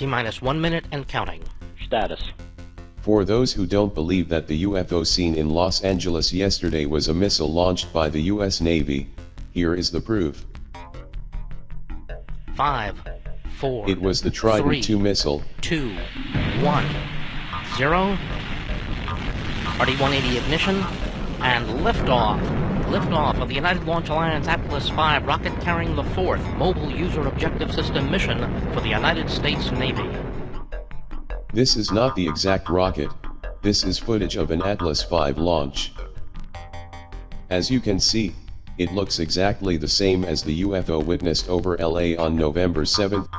T-minus 1 minute and counting. Status. For those who don't believe that the UFO seen in Los Angeles yesterday was a missile launched by the US Navy, here is the proof. 5, 4, It was the Trident 3, 2 missile. 2, 1, 0. RD-180 ignition, and liftoff. Liftoff of the United Launch Alliance Atlas V rocket carrying the 4th Mobile User Objective System mission for the United States Navy. This is not the exact rocket, this is footage of an Atlas V launch. As you can see, it looks exactly the same as the UFO witnessed over LA on November 7th.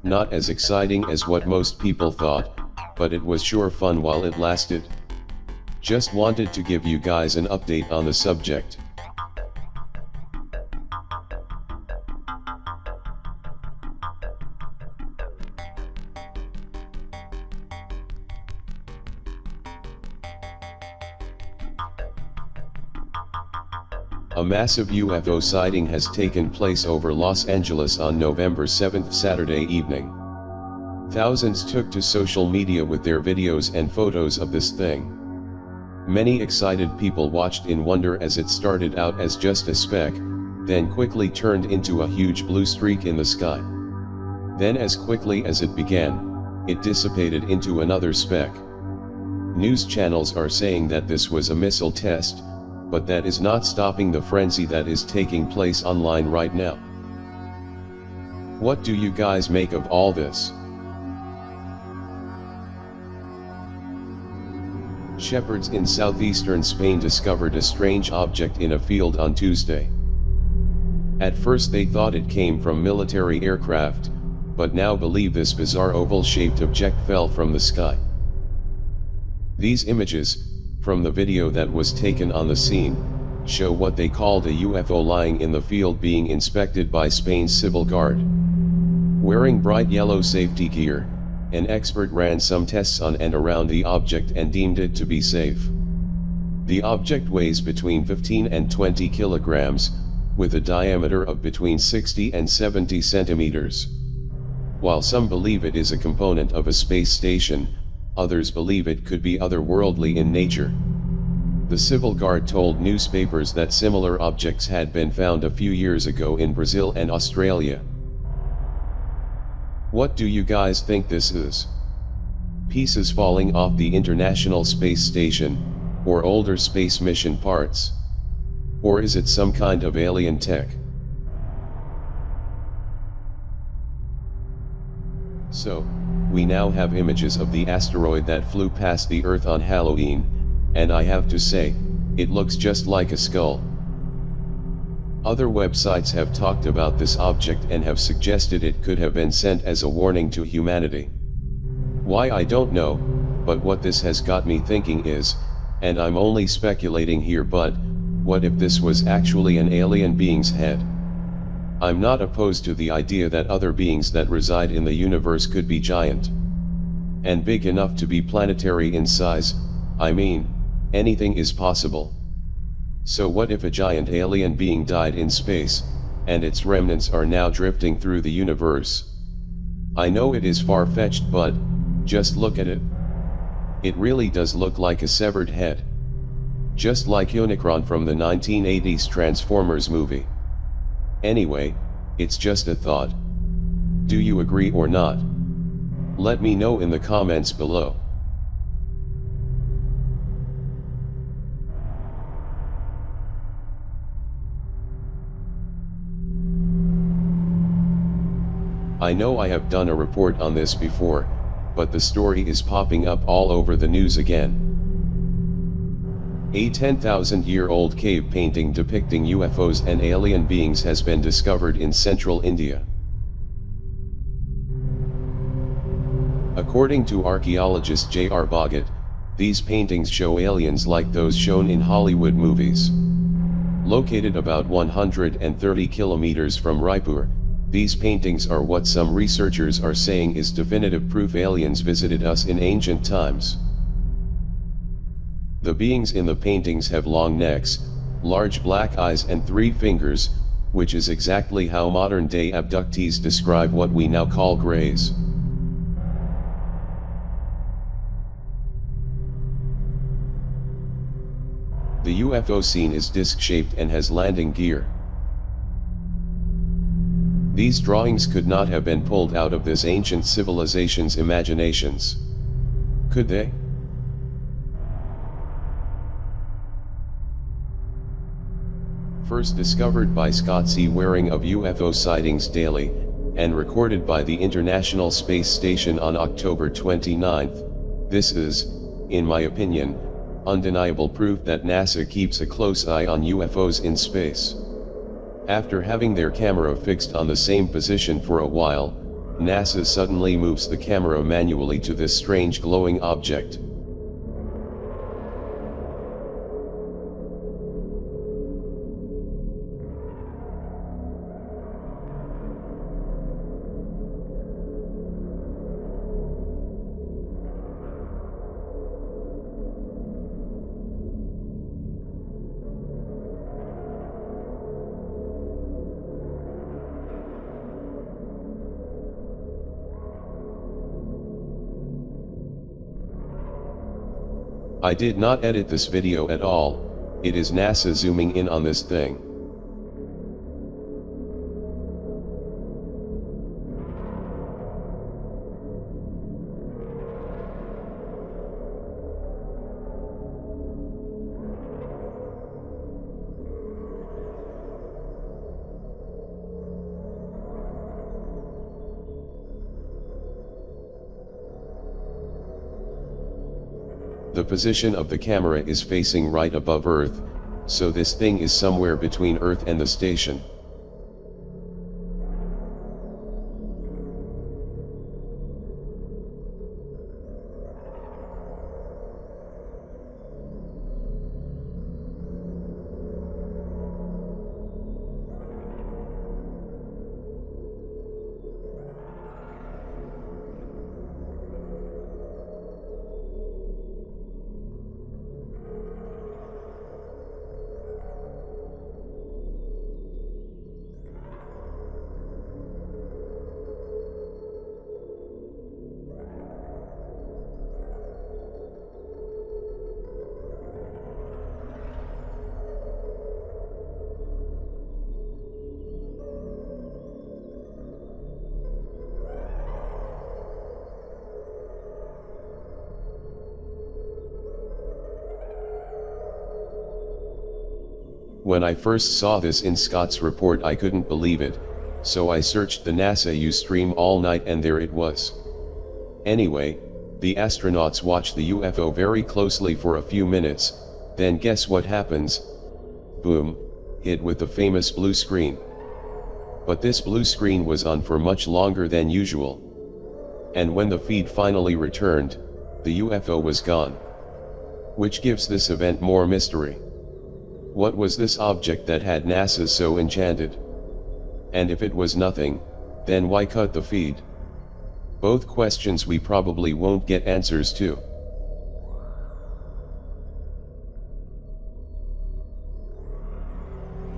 Not as exciting as what most people thought, but it was sure fun while it lasted. Just wanted to give you guys an update on the subject. A massive UFO sighting has taken place over Los Angeles on November 7th, Saturday evening. Thousands took to social media with their videos and photos of this thing. Many excited people watched in wonder as it started out as just a speck, then quickly turned into a huge blue streak in the sky. Then as quickly as it began, it dissipated into another speck. News channels are saying that this was a missile test, but that is not stopping the frenzy that is taking place online right now. What do you guys make of all this? Shepherds in southeastern Spain discovered a strange object in a field on Tuesday. At first they thought it came from military aircraft, but now believe this bizarre oval-shaped object fell from the sky. These images, from the video that was taken on the scene, show what they called a UFO lying in the field being inspected by Spain's Civil Guard. Wearing bright yellow safety gear, an expert ran some tests on and around the object and deemed it to be safe. The object weighs between 15 and 20 kilograms, with a diameter of between 60 and 70 centimeters. While some believe it is a component of a space station, others believe it could be otherworldly in nature. The Civil Guard told newspapers that similar objects had been found a few years ago in Brazil and Australia. What do you guys think this is? Pieces falling off the International Space Station, or older space mission parts? Or is it some kind of alien tech? So, we now have images of the asteroid that flew past the Earth on Halloween, and I have to say, it looks just like a skull. Other websites have talked about this object and have suggested it could have been sent as a warning to humanity. Why I don't know, but what this has got me thinking is, and I'm only speculating here, but what if this was actually an alien being's head? I'm not opposed to the idea that other beings that reside in the universe could be giant and big enough to be planetary in size. I mean, anything is possible. So what if a giant alien being died in space, and its remnants are now drifting through the universe? I know it is far-fetched, but just look at it. It really does look like a severed head. Just like Unicron from the 1980s Transformers movie. Anyway, it's just a thought. Do you agree or not? Let me know in the comments below. I know I have done a report on this before, but the story is popping up all over the news again. A 10,000-year-old cave painting depicting UFOs and alien beings has been discovered in central India. According to archaeologist J.R. Bhagat, these paintings show aliens like those shown in Hollywood movies. Located about 130 kilometers from Raipur, these paintings are what some researchers are saying is definitive proof aliens visited us in ancient times. The beings in the paintings have long necks, large black eyes and 3 fingers, which is exactly how modern-day abductees describe what we now call greys. The UFO scene is disc-shaped and has landing gear. These drawings could not have been pulled out of this ancient civilization's imaginations. Could they? First discovered by Scott C. Waring of UFO Sightings Daily, and recorded by the International Space Station on October 29, this is, in my opinion, undeniable proof that NASA keeps a close eye on UFOs in space. After having their camera fixed on the same position for a while, NASA suddenly moves the camera manually to this strange glowing object. I did not edit this video at all, it is NASA zooming in on this thing. The position of the camera is facing right above Earth, so this thing is somewhere between Earth and the station. When I first saw this in Scott's report I couldn't believe it, so I searched the NASA Ustream all night and there it was. Anyway, the astronauts watched the UFO very closely for a few minutes, then guess what happens? Boom, hit with the famous blue screen. But this blue screen was on for much longer than usual. And when the feed finally returned, the UFO was gone. Which gives this event more mystery. What was this object that had NASA so enchanted? And if it was nothing, then why cut the feed? Both questions we probably won't get answers to.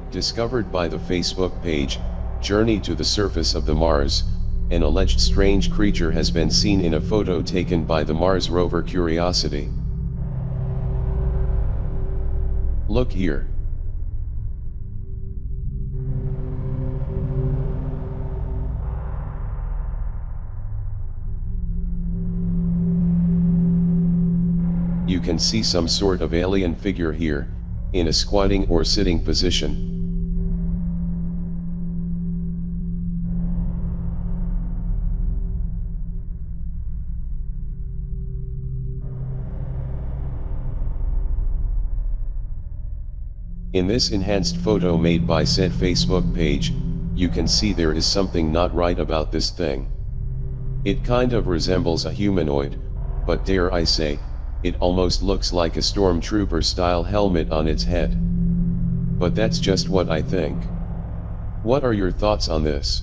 Discovered by the Facebook page, Journey to the Surface of the Mars, an alleged strange creature has been seen in a photo taken by the Mars rover Curiosity. Look here. You can see some sort of alien figure here, in a squatting or sitting position. In this enhanced photo made by said Facebook page, you can see there is something not right about this thing. It kind of resembles a humanoid, but dare I say, it almost looks like a stormtrooper style helmet on its head. But that's just what I think. What are your thoughts on this?